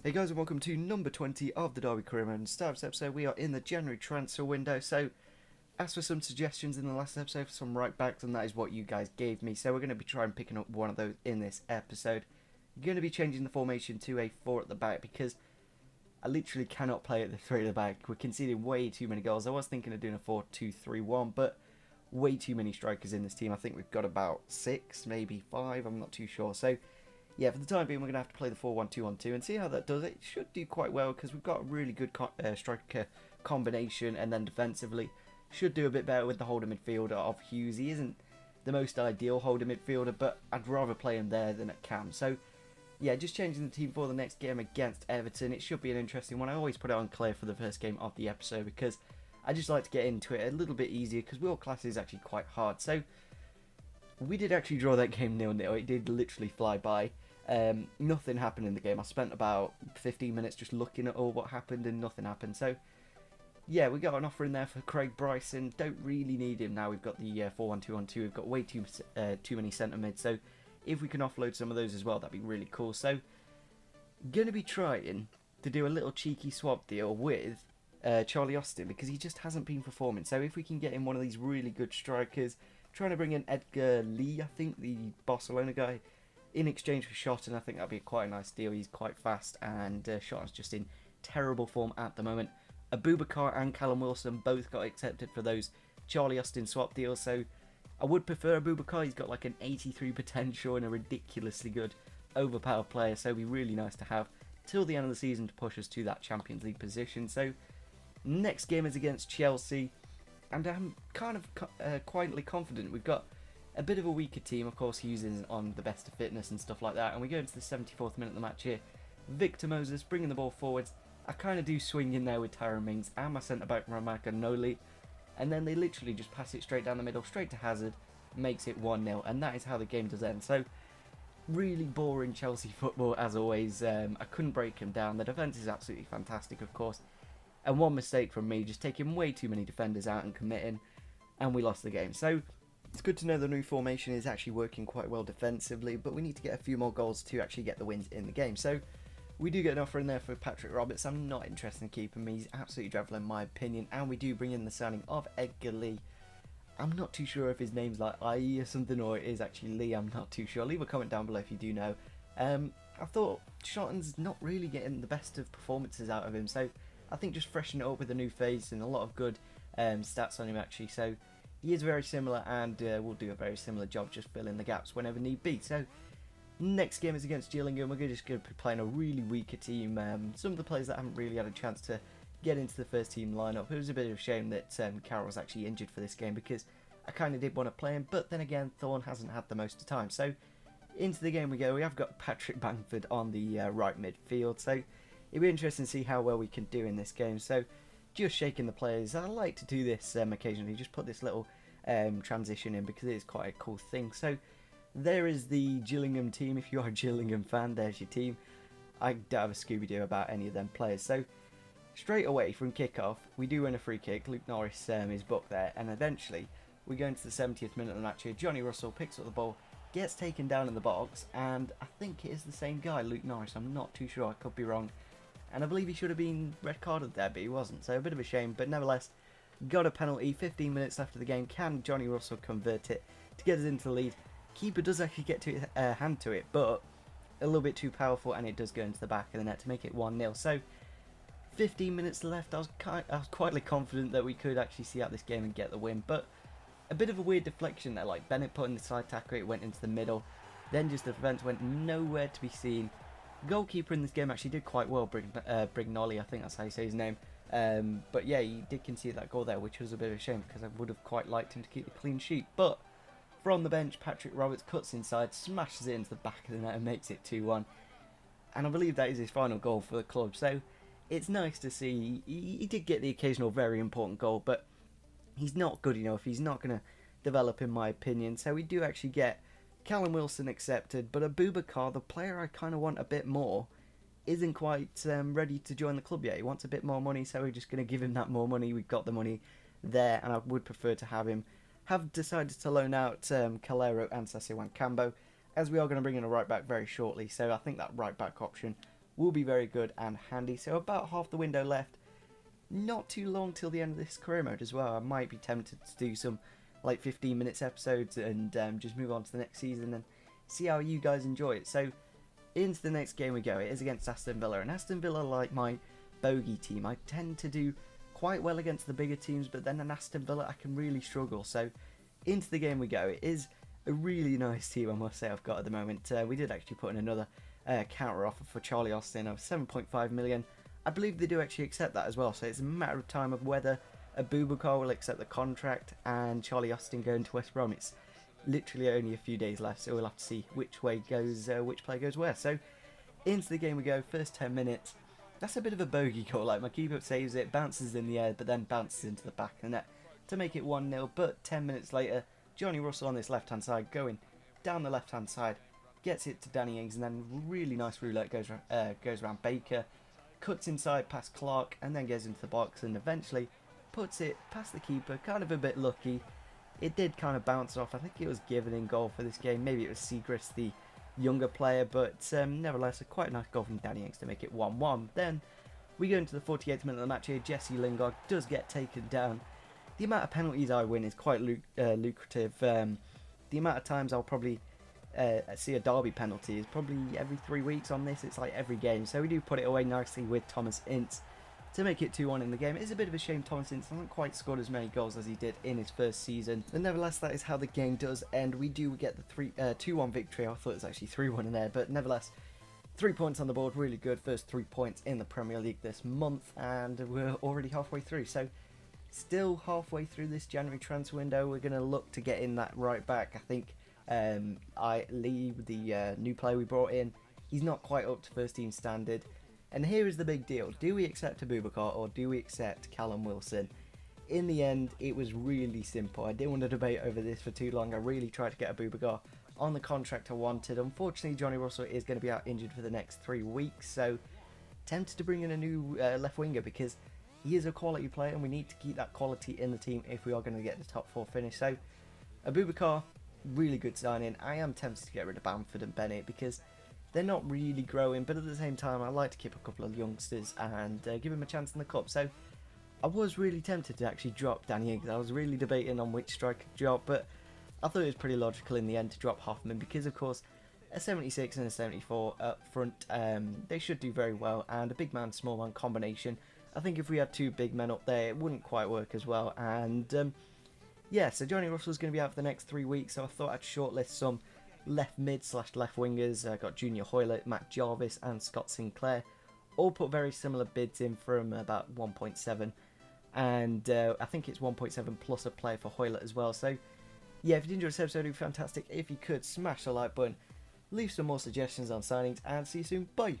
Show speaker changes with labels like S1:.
S1: Hey guys, and welcome to number 20 of the Derby Career Mode. And start of this episode, we are in the January transfer window. So, asked for some suggestions in the last episode for some right backs, and that is what you guys gave me. So, we're going to be trying picking up one of those in this episode. I'm going to be changing the formation to a 4 at the back because I literally cannot play at the 3 at the back. We're conceding way too many goals. I was thinking of doing a 4-2-3-1, but way too many strikers in this team. I think we've got about 6, maybe 5. I'm not too sure. So, yeah, for the time being, we're going to have to play the 4-1-2-1-2 and see how that does. It should do quite well because we've got a really good striker combination, and then defensively should do a bit better with the holder midfielder of Hughes. He isn't the most ideal holder midfielder, but I'd rather play him there than at Cam. So, yeah, just changing the team for the next game against Everton. It should be an interesting one. I always put it on clear for the first game of the episode because I just like to get into it a little bit easier because World Class is actually quite hard. So, we did actually draw that game 0-0. It did literally fly by. Nothing happened in the game. I spent about 15 minutes just looking at all what happened and nothing happened. So, yeah, we got an offer in there for Craig Bryson. Don't really need him now. We've got the 4-1-2-1-2. We've got way too many centre mids. So, if we can offload some of those as well, that'd be really cool. So, going to be trying to do a little cheeky swap deal with Charlie Austin because he just hasn't been performing. So, if we can get in one of these really good strikers, trying to bring in Edgar Lee, I think, the Barcelona guy, in exchange for Shotton, I think that'd be quite a nice deal. He's quite fast, and Shotton's just in terrible form at the moment. Abubakar and Callum Wilson both got accepted for those Charlie Austin swap deals, so I would prefer Abubakar. He's got like an 83 potential and a ridiculously good overpowered player, so it'd be really nice to have till the end of the season to push us to that Champions League position. So, next game is against Chelsea, and I'm kind of quietly confident. We've got a bit of a weaker team, of course. Hughes isn't on the best of fitness and stuff like that, and we go into the 74th minute of the match here. Victor Moses bringing the ball forwards. I kind of do swing in there with Tyrone Mings and my centre-back Ramaka Noli, and then they literally just pass it straight down the middle, straight to Hazard, makes it 1-0, and that is how the game does end. So, really boring Chelsea football as always. I couldn't break him down. The defence is absolutely fantastic, of course, and one mistake from me, just taking way too many defenders out and committing, and we lost the game. So, it's good to know the new formation is actually working quite well defensively, but we need to get a few more goals to actually get the wins in the game. So, we do get an offer in there for Patrick Roberts. I'm not interested in keeping him. He's absolutely dreadful in my opinion. And we do bring in the signing of Edgar Lee. I'm not too sure if his name's like IE or something, or it is actually Lee. I'm not too sure. Leave a comment down below if you do know. I thought Shotton's not really getting the best of performances out of him. So, I think just freshen it up with a new face and a lot of good stats on him actually. So, he is very similar, and will do a very similar job, just filling the gaps whenever need be. So, next game is against Gillingham. We're just going to be playing a really weaker team. Some of the players that haven't really had a chance to get into the first team lineup. It was a bit of a shame that Carroll was actually injured for this game because I kind of did want to play him, but then again, Thorne hasn't had the most of time. So, into the game we go. We have got Patrick Bamford on the right midfield, so it'll be interesting to see how well we can do in this game. So, just shaking the players. I like to do this occasionally, just put this little transition in because it is quite a cool thing. So, there is the Gillingham team. If you are a Gillingham fan, there's your team. I don't have a Scooby-Doo about any of them players. So, straight away from kickoff, we do win a free kick. Luke Norris is booked there, and eventually we go into the 70th minute of the match here. Johnny Russell picks up the ball, gets taken down in the box, and I think it is the same guy, Luke Norris. I'm not too sure. I could be wrong. And I believe he should have been red carded there, but he wasn't. So a bit of a shame, but nevertheless, got a penalty. 15 minutes left of the game. Can Johnny Russell convert it to get us into the lead? Keeper does actually get to hand to it, but a little bit too powerful, and it does go into the back of the net to make it 1-0. So 15 minutes left. I was quietly confident that we could actually see out this game and get the win, but a bit of a weird deflection there. Like Bennett put in the side tackle, it went into the middle. Then just the defence went nowhere to be seen. Goalkeeper in this game actually did quite well, Brignoli, I think that's how you say his name. But yeah, he did concede that goal there, which was a bit of a shame because I would have quite liked him to keep the clean sheet. But from the bench, Patrick Roberts cuts inside, smashes it into the back of the net and makes it 2-1. And I believe that is his final goal for the club. So it's nice to see. He did get the occasional very important goal, but he's not good enough. He's not going to develop, in my opinion. So we do actually get Callum Wilson accepted, but Abubakar, the player I kind of want a bit more, isn't quite ready to join the club yet. He wants a bit more money, so we're just going to give him that more money. We've got the money there, and I would prefer to have him. Have decided to loan out Calero and Sasewan Cambo, as we are going to bring in a right back very shortly, so I think that right back option will be very good and handy. So about half the window left. Not too long till the end of this career mode as well. I might be tempted to do some like 15 minutes episodes and just move on to the next season and see how you guys enjoy it. So into the next game we go. It is against Aston Villa, and Aston Villa, like my bogey team, I tend to do quite well against the bigger teams, but then an Aston Villa I can really struggle. So into the game we go. It is a really nice team, I must say, I've got at the moment. We did actually put in another counter offer for Charlie Austin of 7.5 million. I believe they do actually accept that as well, so it's a matter of time of whether Abubakar will accept the contract and Charlie Austin going to West Brom. It's literally only a few days left, so we'll have to see which way goes, which player goes where. So into the game we go. First 10 minutes. That's a bit of a bogey goal. Like, my keeper saves it, bounces in the air, but then bounces into the back of the net to make it 1-0. But 10 minutes later, Johnny Russell on this left-hand side, going down the left-hand side, gets it to Danny Ings, and then really nice roulette goes around Baker, cuts inside past Clark, and then goes into the box and eventually puts it past the keeper. Kind of a bit lucky. It did kind of bounce off. I think it was given in goal for this game. Maybe it was Segrist, the younger player, but nevertheless a quite nice goal from Danny Ings to make it 1-1. Then we go into the 48th minute of the match here. Jesse Lingard does get taken down. The amount of penalties I win is quite lucrative. The amount of times I'll probably see a derby penalty is probably every 3 weeks. On this it's like every game, so we do put it away nicely with Thomas Ince to make it 2-1 in the game. It is a bit of a shame Thomas Ince hasn't quite scored as many goals as he did in his first season, but nevertheless that is how the game does end. We do get the 2-1 victory. I thought it was actually 3-1 in there, but nevertheless 3 points on the board. Really good first 3 points in the Premier League this month, and we're already halfway through. So still halfway through this January transfer window. We're going to look to get in that right back. I think Lee, the new player we brought in, he's not quite up to first team standard. And here is the big deal. Do we accept Abubakar or do we accept Callum Wilson? In the end, it was really simple. I didn't want to debate over this for too long. I really tried to get Abubakar on the contract I wanted. Unfortunately, Johnny Russell is going to be out injured for the next 3 weeks. So tempted to bring in a new left winger because he is a quality player and we need to keep that quality in the team if we are going to get the top 4 finish. So Abubakar, really good signing. I am tempted to get rid of Bamford and Bennett because they're not really growing, but at the same time I like to keep a couple of youngsters and give them a chance in the cup. So I was really tempted to actually drop Danny Ings. I was really debating on which striker to drop, but I thought it was pretty logical in the end to drop Hoffman because of course a 76 and a 74 up front, they should do very well, and a big man small man combination, I think if we had 2 big men up there it wouldn't quite work as well. And yeah, so Johnny Russell's going to be out for the next 3 weeks, so I thought I'd shortlist some left mid / left wingers. I got Junior Hoylett, Matt Jarvis and Scott Sinclair. All put very similar bids in from about 1.7, and I think it's 1.7 plus a player for Hoylett as well. So yeah, if you did enjoy this episode, it would be fantastic if you could smash the like button, leave some more suggestions on signings, and see you soon. Bye!